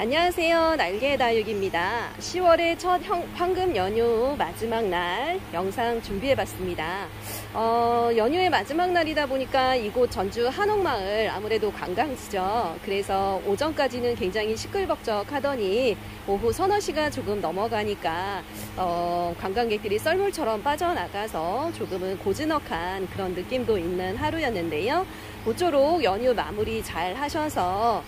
안녕하세요. 날개다육입니다. 10월의 첫 황금 연휴 마지막 날 영상 준비해봤습니다. 연휴의 마지막 날이다 보니까 이곳 전주 한옥마을 아무래도 관광지죠. 그래서 오전까지는 굉장히 시끌벅적하더니 오후 서너 시가 조금 넘어가니까 관광객들이 썰물처럼 빠져나가서 조금은 고즈넉한 그런 느낌도 있는 하루였는데요. 모쪼록 연휴 마무리 잘 하셔서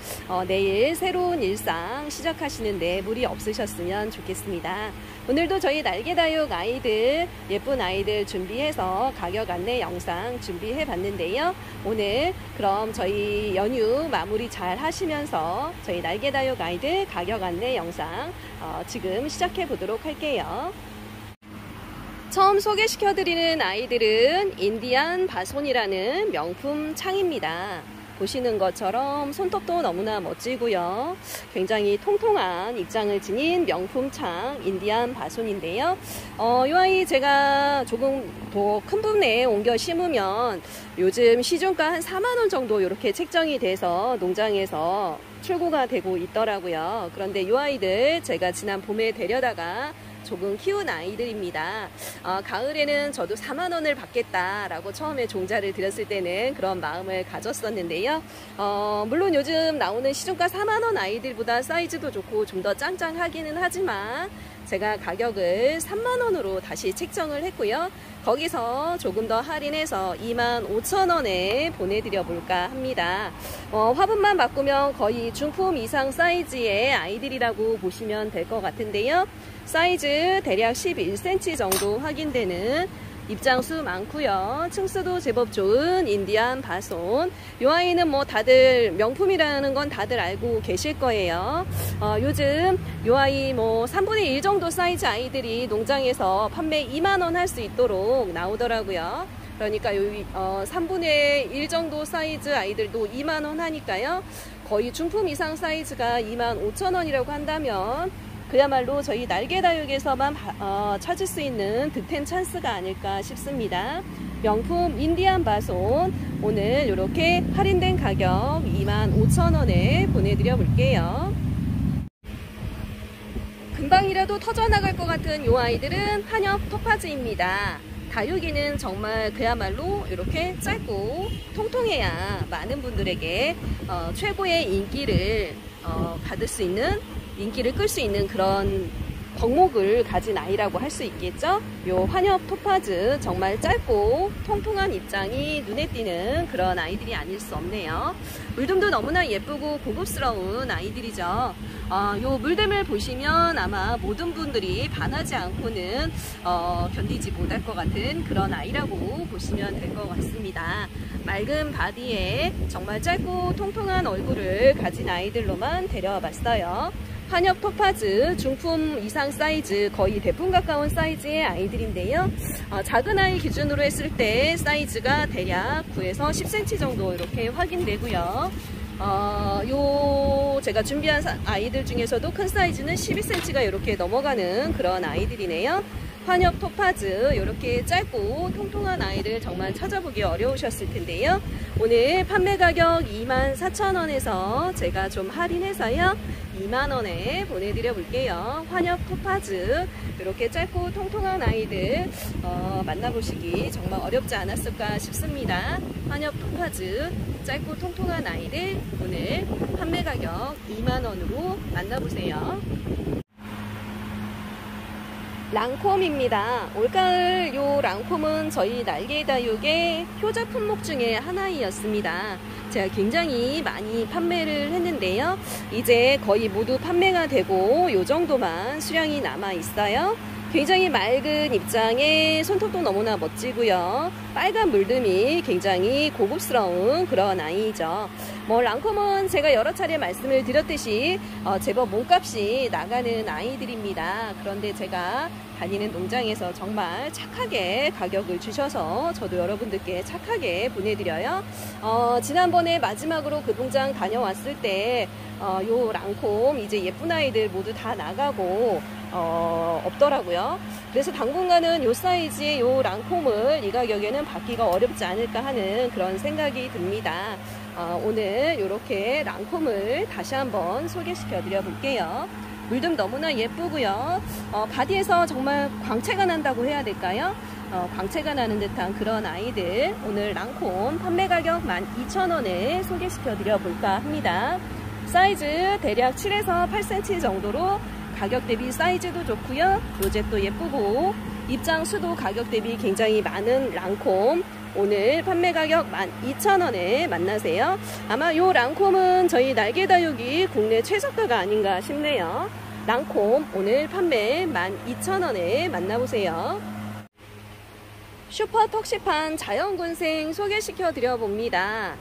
내일 새로운 일상 시작하시는데 무리 없으셨으면 좋겠습니다. 오늘도 저희 날개다육 아이들, 예쁜 아이들 준비해서 가격 안내 영상 준비해 봤는데요. 오늘 그럼 저희 연휴 마무리 잘 하시면서 저희 날개다육 아이들 가격 안내 영상 지금 시작해 보도록 할게요. 처음 소개시켜드리는 아이들은 인디안 바손이라는 명품 창입니다. 보시는 것처럼 손톱도 너무나 멋지고요. 굉장히 통통한 입장을 지닌 명품 창 인디안 바손인데요. 이 아이 제가 조금 더 큰 분에 옮겨 심으면 요즘 시중가 한 4만원 정도 이렇게 책정이 돼서 농장에서 출고가 되고 있더라고요. 그런데 이 아이들 제가 지난 봄에 데려다가 조금 키운 아이들입니다. 가을에는 저도 4만원을 받겠다라고 처음에 종자를 드렸을 때는 그런 마음을 가졌었는데요. 물론 요즘 나오는 시중가 4만원 아이들보다 사이즈도 좋고 좀 더 짱짱하기는 하지만 제가 가격을 3만원으로 다시 책정을 했고요. 거기서 조금 더 할인해서 25,000원에 보내드려 볼까 합니다. 화분만 바꾸면 거의 중품 이상 사이즈의 아이들이라고 보시면 될 것 같은데요. 사이즈 대략 11cm 정도 확인되는 입장수 많고요. 층수도 제법 좋은 인디안 바손. 이 아이는 뭐 다들 명품이라는 건 다들 알고 계실 거예요. 요즘 이 아이 뭐 3분의 1 정도 사이즈 아이들이 농장에서 판매 2만원 할 수 있도록 나오더라고요. 그러니까 3분의 1 정도 사이즈 아이들도 2만원 하니까요. 거의 중품 이상 사이즈가 25,000원이라고 한다면 그야말로 저희 날개다육에서만 찾을 수 있는 득템 찬스가 아닐까 싶습니다. 명품 인디안 바손 오늘 이렇게 할인된 가격 25,000원에 보내드려 볼게요. 금방이라도 터져나갈 것 같은 이 아이들은 한엽 토파즈입니다. 다육이는 정말 그야말로 이렇게 짧고 통통해야 많은 분들에게 최고의 인기를 받을 수 있는, 인기를 끌 수 있는 그런 덕목을 가진 아이라고 할 수 있겠죠. 요 환엽 토파즈 정말 짧고 통통한 입장이 눈에 띄는 그런 아이들이 아닐 수 없네요. 물듬도 너무나 예쁘고 고급스러운 아이들이죠. 요 물듬을 보시면 아마 모든 분들이 반하지 않고는 견디지 못할 것 같은 그런 아이라고 보시면 될 것 같습니다. 맑은 바디에 정말 짧고 통통한 얼굴을 가진 아이들로만 데려와 봤어요. 한엽 토파즈 중품 이상 사이즈, 거의 대품 가까운 사이즈의 아이들인데요. 작은 아이 기준으로 했을 때 사이즈가 대략 9에서 10cm 정도 이렇게 확인되고요. 제가 준비한 아이들 중에서도 큰 사이즈는 12cm가 이렇게 넘어가는 그런 아이들이네요. 환엽 토파즈 이렇게 짧고 통통한 아이들 정말 찾아보기 어려우셨을 텐데요. 오늘 판매 가격 24,000원에서 제가 좀 할인해서요 2만원에 보내드려 볼게요. 환엽 토파즈 이렇게 짧고 통통한 아이들 만나보시기 정말 어렵지 않았을까 싶습니다. 환엽 토파즈 짧고 통통한 아이들 오늘 판매 가격 2만원으로 만나보세요. 랑콤입니다. 올가을 요 랑콤은 저희 날개다육의 효자 품목 중에 하나이었습니다. 제가 굉장히 많이 판매를 했는데요. 이제 거의 모두 판매가 되고 요 정도만 수량이 남아 있어요. 굉장히 맑은 입장에 손톱도 너무나 멋지고요. 빨간 물듬이 굉장히 고급스러운 그런 아이죠. 랑콤은 제가 여러 차례 말씀을 드렸듯이 제법 몸값이 나가는 아이들입니다. 그런데 제가 다니는 농장에서 정말 착하게 가격을 주셔서 저도 여러분들께 착하게 보내드려요. 지난번에 마지막으로 그 농장 다녀왔을 때 요 랑콤 이제 예쁜 아이들 모두 다 나가고 없더라고요. 그래서 당분간은 요 사이즈의 요 랑콤을 이 가격에는 받기가 어렵지 않을까 하는 그런 생각이 듭니다. 오늘 이렇게 랑콤을 다시 한번 소개시켜 드려 볼게요. 물듬 너무나 예쁘고요. 바디에서 정말 광채가 난다고 해야 될까요? 광채가 나는 듯한 그런 아이들, 오늘 랑콤 판매 가격 12,000원에 소개시켜 드려 볼까 합니다. 사이즈 대략 7에서 8cm 정도로 가격 대비 사이즈도 좋고요. 로zet도 예쁘고 입장 수도 가격 대비 굉장히 많은 랑콤, 오늘 판매 가격 12,000원에 만나세요. 아마 요 랑콤은 저희 날개다육이 국내 최저가가 아닌가 싶네요. 랑콤 오늘 판매 12,000원에 만나보세요. 슈퍼 턱시판 자연군생 소개시켜 드려 봅니다.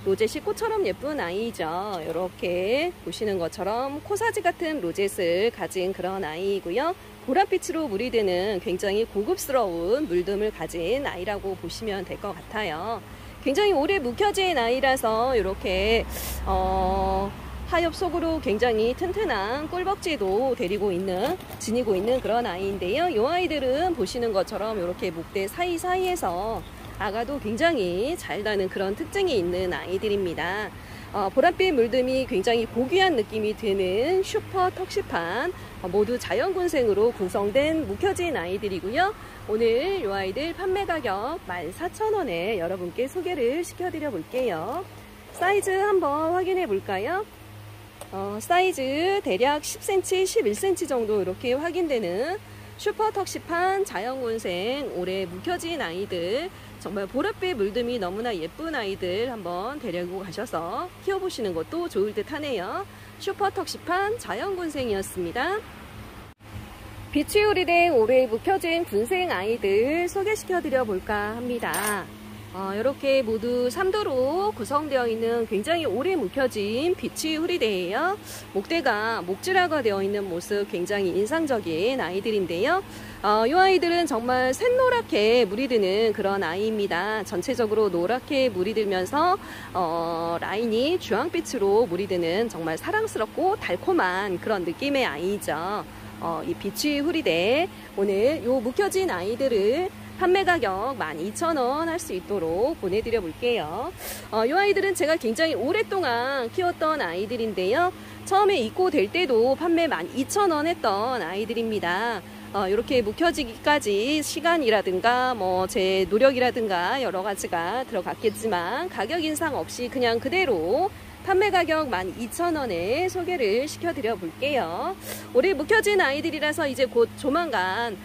로zet이 꽃처럼 예쁜 아이죠. 이렇게 보시는 것처럼 코사지 같은 로zet을 가진 그런 아이이고요. 보랏빛으로 물이 드는 굉장히 고급스러운 물듬을 가진 아이라고 보시면 될 것 같아요. 굉장히 오래 묵혀진 아이라서 이렇게 하엽 속으로 굉장히 튼튼한 꿀벅지도 지니고 있는 그런 아이인데요. 이 아이들은 보시는 것처럼 이렇게 목대 사이사이에서 아가도 굉장히 잘 나는 그런 특징이 있는 아이들입니다. 보랏빛 물듬이 굉장히 고귀한 느낌이 드는 슈퍼 턱시판, 모두 자연군생으로 구성된 묵혀진 아이들이고요. 오늘 이 아이들 판매 가격 14,000원에 여러분께 소개를 시켜드려 볼게요. 사이즈 한번 확인해 볼까요? 사이즈 대략 10cm, 11cm 정도 이렇게 확인되는 슈퍼 턱시판 자연군생, 오래 묵혀진 아이들, 정말 보랏빛 물듬이 너무나 예쁜 아이들 한번 데리고 가셔서 키워보시는 것도 좋을 듯 하네요. 슈퍼 턱시판 자연군생이었습니다. 빛이 우리된 오래 묵혀진 군생 아이들 소개시켜 드려 볼까 합니다. 이렇게 모두 3도로 구성되어 있는 굉장히 오래 묵혀진 빛이 후리대예요. 목대가 목질화가 되어 있는 모습 굉장히 인상적인 아이들인데요. 이 아이들은 정말 샛노랗게 물이 드는 그런 아이입니다. 전체적으로 노랗게 물이 들면서 라인이 주황빛으로 물이 드는 정말 사랑스럽고 달콤한 그런 느낌의 아이죠. 이 빛이 후리대, 오늘 요 묵혀진 아이들을 판매 가격 12,000원 할 수 있도록 보내드려 볼게요. 이 아이들은 제가 굉장히 오랫동안 키웠던 아이들인데요. 처음에 입고될 때도 판매 12,000원 했던 아이들입니다. 이렇게 묵혀지기까지 시간이라든가 제 노력이라든가 여러 가지가 들어갔겠지만 가격 인상 없이 그냥 그대로 판매 가격 12,000원에 소개를 시켜드려 볼게요. 오래 묵혀진 아이들이라서 이제 곧 조만간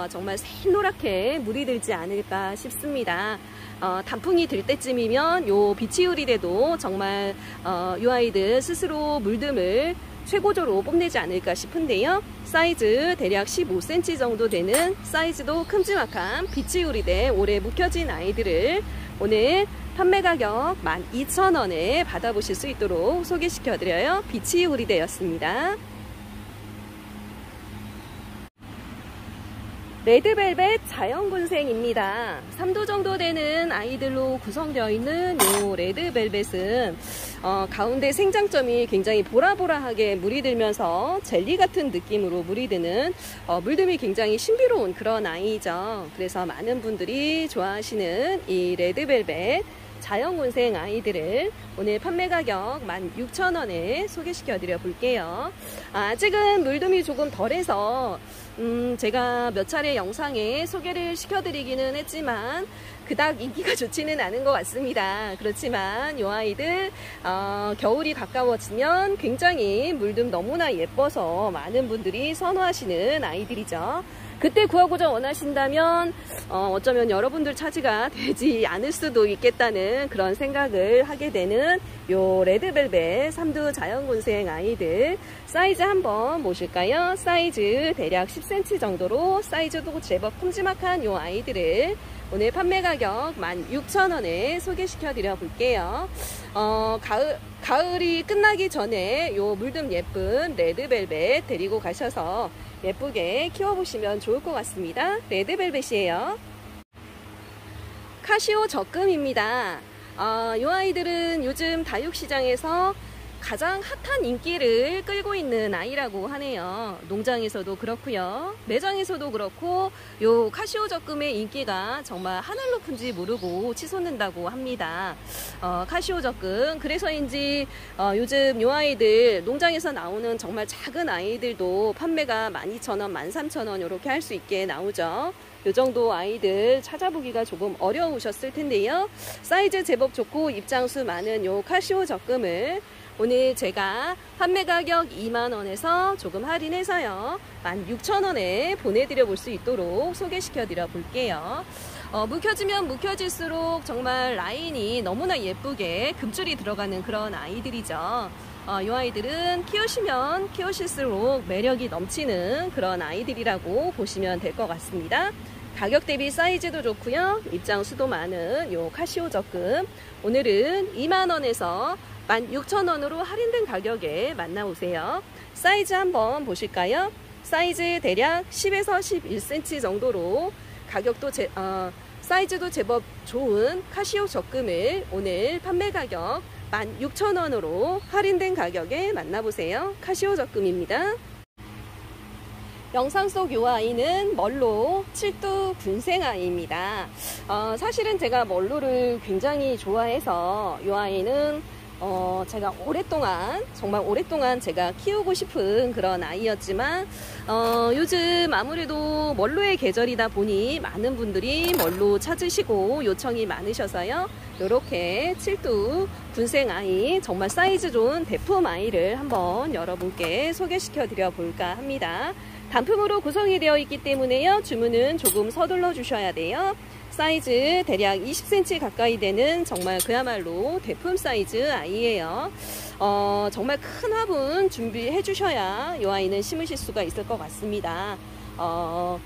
정말 새노랗게 물이 들지 않을까 싶습니다. 단풍이 들 때쯤이면 요 빛이 우리대도 정말 요 아이들 스스로 물듬을 최고조로 뽐내지 않을까 싶은데요. 사이즈 대략 15cm 정도 되는 사이즈도 큼지막한 빛이 우리대 오래 묵혀진 아이들을 오늘 판매 가격 12,000원에 받아보실 수 있도록 소개시켜드려요. 빛이 우리대였습니다. 레드벨벳 자연군생입니다. 3도 정도 되는 아이들로 구성되어 있는 이 레드벨벳은 가운데 생장점이 굉장히 보라보라하게 물이 들면서 젤리 같은 느낌으로 물이 드는 물듬이 굉장히 신비로운 그런 아이죠. 그래서 많은 분들이 좋아하시는 이 레드벨벳 자연군생 아이들을 오늘 판매 가격 16,000원에 소개시켜 드려 볼게요. 아직은 물듬이 조금 덜해서 제가 몇 차례 영상에 소개를 시켜드리기는 했지만 그닥 인기가 좋지는 않은 것 같습니다. 그렇지만 이 아이들 겨울이 가까워지면 굉장히 물듬 너무나 예뻐서 많은 분들이 선호하시는 아이들이죠. 그때 구하고자 원하신다면 어쩌면 여러분들 차지가 되지 않을 수도 있겠다는 그런 생각을 하게 되는 요 레드벨벳 3두 자연군생 아이들 사이즈 한번 보실까요? 사이즈 대략 10cm 정도로 사이즈도 제법 큼지막한 요 아이들을 오늘 판매 가격 16,000원에 소개시켜 드려 볼게요. 가을이 끝나기 전에 요 물듬 예쁜 레드벨벳 데리고 가셔서 예쁘게 키워보시면 좋을 것 같습니다. 레드벨벳이에요. 카시오 적금입니다. 이 아이들은 요즘 다육시장에서 가장 핫한 인기를 끌고 있는 아이라고 하네요. 농장에서도 그렇고요, 매장에서도 그렇고 요 카시오 적금의 인기가 정말 하늘 높은지 모르고 치솟는다고 합니다. 카시오 적금, 그래서인지 요즘 요 아이들 농장에서 나오는 정말 작은 아이들도 판매가 12,000원, 13,000원 이렇게 할 수 있게 나오죠. 요 정도 아이들 찾아보기가 조금 어려우셨을 텐데요. 사이즈 제법 좋고 입장수 많은 요 카시오 적금을 오늘 제가 판매 가격 2만원에서 조금 할인해서요 16,000원에 보내드려 볼 수 있도록 소개시켜 드려 볼게요. 묵혀지면 묵혀질수록 정말 라인이 너무나 예쁘게 금줄이 들어가는 그런 아이들이죠. 이 아이들은 키우시면 키우실수록 매력이 넘치는 그런 아이들이라고 보시면 될 것 같습니다. 가격 대비 사이즈도 좋고요, 입장 수도 많은 요 카시오 적금 오늘은 2만원에서 16,000원으로 할인된 가격에 만나보세요. 사이즈 한번 보실까요? 사이즈 대략 10에서 11cm 정도로 가격도 사이즈도 제법 좋은 카시오 적금을 오늘 판매 가격 16,000원으로 할인된 가격에 만나보세요. 카시오 적금입니다. 영상 속 이 아이는 멀로 7두 군생 아이입니다. 사실은 제가 멀로를 굉장히 좋아해서 이 아이는 제가 정말 오랫동안 제가 키우고 싶은 그런 아이였지만 요즘 아무래도 멀로의 계절이다 보니 많은 분들이 멀로 찾으시고 요청이 많으셔서요, 이렇게 7두 군생 아이, 정말 사이즈 좋은 대품 아이를 한번 여러분께 소개시켜 드려 볼까 합니다. 단품으로 구성이 되어 있기 때문에요, 주문은 조금 서둘러 주셔야 돼요. 사이즈 대략 20cm 가까이 되는 정말 그야말로 대품 사이즈 아이예요. 정말 큰 화분 준비해 주셔야 이 아이는 심으실 수가 있을 것 같습니다.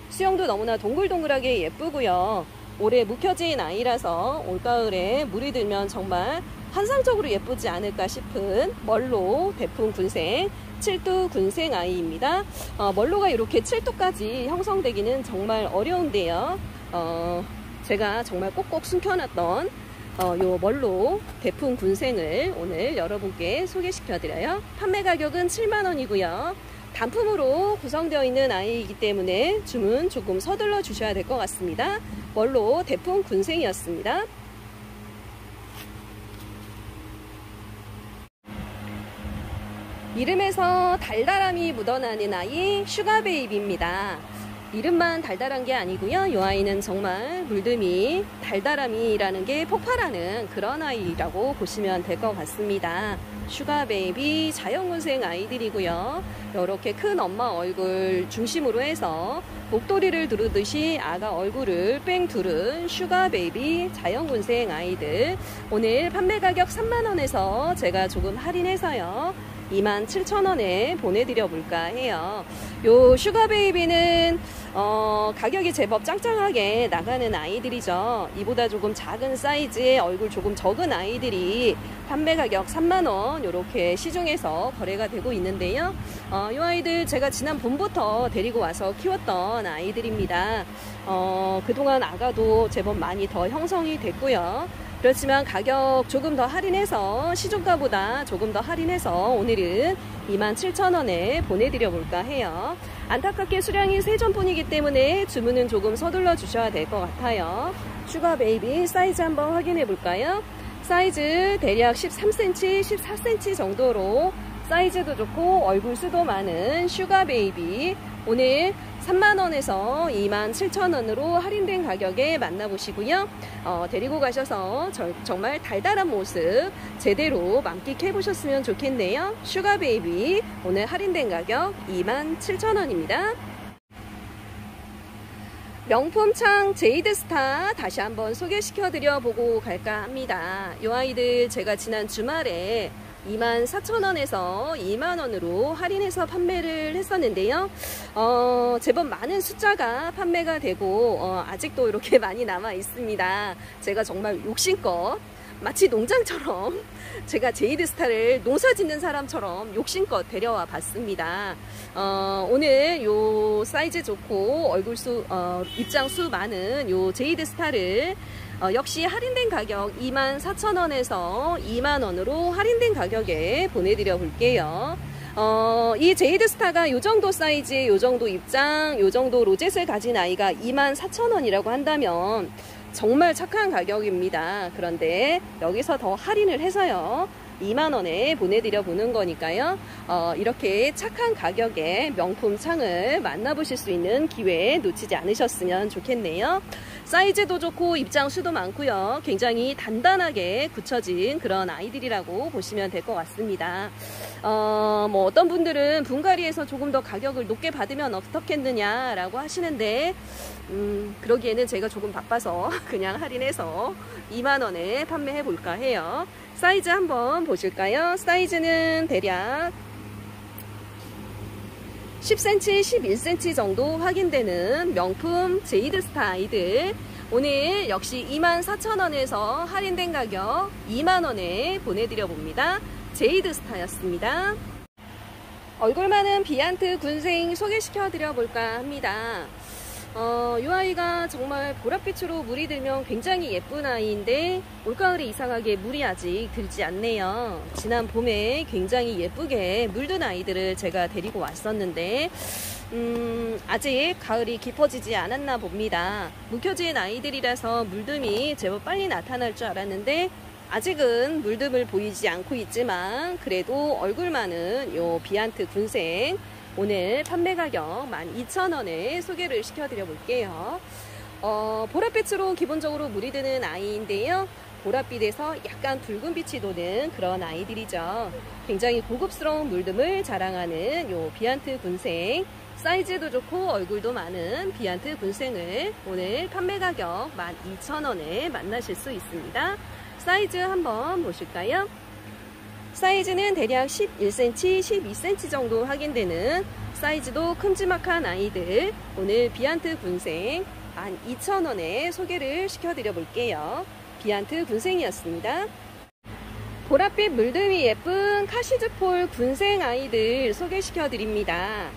수영도 너무나 동글동글하게 예쁘고요, 올해 묵혀진 아이라서 올가을에 물이 들면 정말 환상적으로 예쁘지 않을까 싶은 멀로 대품 군생 7두 군생 아이입니다. 멀로가 이렇게 7두까지 형성되기는 정말 어려운데요, 제가 정말 꼭꼭 숨겨놨던 요 멀로 대품 군생을 오늘 여러분께 소개시켜 드려요. 판매 가격은 7만원이고요 단품으로 구성되어 있는 아이이기 때문에 주문 조금 서둘러 주셔야 될 것 같습니다. 멀로 대품 군생이었습니다. 이름에서 달달함이 묻어나는 아이 슈가베이비입니다. 이름만 달달한 게 아니고요, 이 아이는 정말 물듬이 달달함이라는 게 폭발하는 그런 아이라고 보시면 될 것 같습니다. 슈가베이비 자연군생 아이들이고요, 이렇게 큰 엄마 얼굴 중심으로 해서 목도리를 두르듯이 아가 얼굴을 뺑 두른 슈가베이비 자연군생 아이들, 오늘 판매 가격 3만원에서 제가 조금 할인해서요 27,000원에 보내드려 볼까 해요. 요 슈가베이비는 가격이 제법 짱짱하게 나가는 아이들이죠. 이보다 조금 작은 사이즈의 얼굴 조금 적은 아이들이 판매 가격 3만원 이렇게 시중에서 거래가 되고 있는데요. 이 아이들 제가 지난 봄부터 데리고 와서 키웠던 아이들입니다. 그동안 아가도 제법 많이 더 형성이 됐고요. 그렇지만 가격 조금 더 할인해서, 시중가보다 조금 더 할인해서 오늘은 27,000원에 보내드려 볼까 해요. 안타깝게 수량이 3전뿐이기 때문에 주문은 조금 서둘러 주셔야 될 것 같아요. 슈가베이비 사이즈 한번 확인해 볼까요? 사이즈 대략 13cm, 14cm 정도로 사이즈도 좋고 얼굴 수도 많은 슈가베이비, 오늘 3만원에서 27,000원으로 할인된 가격에 만나보시고요. 데리고 가셔서 정말 달달한 모습 제대로 만끽해 보셨으면 좋겠네요. 슈가베이비 오늘 할인된 가격 27,000원입니다. 명품창 제이드스타 다시 한번 소개시켜 드려 보고 갈까 합니다. 이 아이들 제가 지난 주말에 24,000원에서 2만원으로 할인해서 판매를 했었는데요. 제법 많은 숫자가 판매가 되고 아직도 이렇게 많이 남아 있습니다. 제가 정말 욕심껏, 마치 농장처럼 제가 제이드스타를 농사 짓는 사람처럼 욕심껏 데려와 봤습니다. 오늘 요 사이즈 좋고 얼굴 수, 입장 수 많은 요 제이드스타를 역시 할인된 가격 24,000원에서 2만원으로 할인된 가격에 보내드려 볼게요. 이 제이드스타가 요정도 사이즈에 요정도 입장, 요정도 로젯을 가진 아이가 24,000원이라고 한다면 정말 착한 가격입니다. 그런데 여기서 더 할인을 해서요, 2만원에 보내드려 보는 거니까요. 이렇게 착한 가격에 명품 창을 만나보실 수 있는 기회 놓치지 않으셨으면 좋겠네요. 사이즈도 좋고 입장수도 많고요. 굉장히 단단하게 굳혀진 그런 아이들이라고 보시면 될 것 같습니다. 뭐 어떤 분들은 분갈이에서 조금 더 가격을 높게 받으면 어떻겠느냐라고 하시는데 그러기에는 제가 조금 바빠서 그냥 할인해서 2만원에 판매해 볼까 해요. 사이즈 한번 보실까요? 사이즈는 대략 10cm, 11cm 정도 확인되는 명품 제이드스타 아이들, 오늘 역시 24,000원에서 할인된 가격 2만원에 보내드려 봅니다. 제이드스타였습니다. 얼굴 많은 비안트 군생 소개시켜 드려 볼까 합니다. 이 아이가 정말 보랏빛으로 물이 들면 굉장히 예쁜 아이인데 올가을에 이상하게 물이 아직 들지 않네요. 지난 봄에 굉장히 예쁘게 물든 아이들을 제가 데리고 왔었는데 아직 가을이 깊어지지 않았나 봅니다. 묵혀진 아이들이라서 물듦이 제법 빨리 나타날 줄 알았는데 아직은 물듦을 보이지 않고 있지만 그래도 얼굴 많은 요 비안트 군생, 오늘 판매 가격 12,000원에 소개를 시켜드려 볼게요. 보랏빛으로 기본적으로 물이 드는 아이인데요. 보랏빛에서 약간 붉은 빛이 도는 그런 아이들이죠. 굉장히 고급스러운 물듦을 자랑하는 요 비안트 군생, 사이즈도 좋고 얼굴도 많은 비안트 군생을 오늘 판매 가격 12,000원에 만나실 수 있습니다. 사이즈 한번 보실까요? 사이즈는 대략 11cm, 12cm 정도 확인되는 사이즈도 큼지막한 아이들, 오늘 비안트 군생 12,000원에 소개를 시켜드려 볼게요. 비안트 군생이었습니다. 보랏빛 물듦이 예쁜 카시즈폴 군생 아이들 소개시켜 드립니다.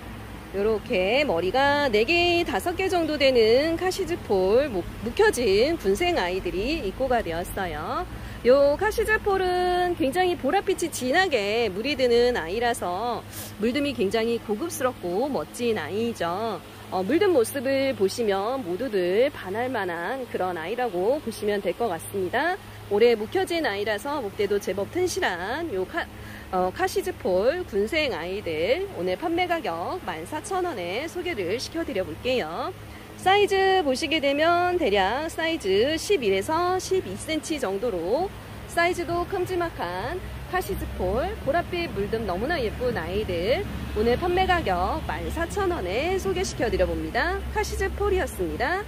이렇게 머리가 4개, 5개 정도 되는 카시즈폴 묵혀진 군생 아이들이 입고가 되었어요. 요 카시즈폴은 굉장히 보랏빛이 진하게 물이 드는 아이라서 물듦이 굉장히 고급스럽고 멋진 아이죠. 물든 모습을 보시면 모두들 반할 만한 그런 아이라고 보시면 될 것 같습니다. 올해 묵혀진 아이라서 목대도 제법 튼실한 요 카시즈폴 군생 아이들, 오늘 판매 가격 14,000원에 소개를 시켜드려 볼게요. 사이즈 보시게 되면 대략 사이즈 11에서 12cm 정도로 사이즈도 큼지막한 카시즈폴, 보랏빛 물듬 너무나 예쁜 아이들, 오늘 판매 가격 14,000원에 소개시켜 드려 봅니다. 카시즈폴이었습니다.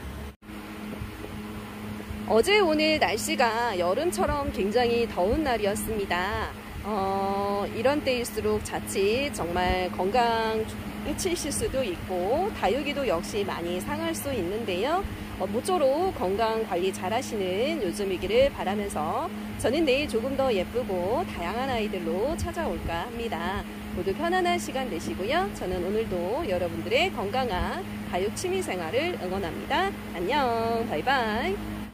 어제 오늘 날씨가 여름처럼 굉장히 더운 날이었습니다. 이런 때일수록 자칫 정말 건강 해치실 수도 있고 다육이도 역시 많이 상할 수 있는데요. 모쪼록 건강 관리 잘 하시는 요즘이기를 바라면서 저는 내일 조금 더 예쁘고 다양한 아이들로 찾아올까 합니다. 모두 편안한 시간 되시고요. 저는 오늘도 여러분들의 건강한 다육 취미 생활을 응원합니다. 안녕, 바이바이.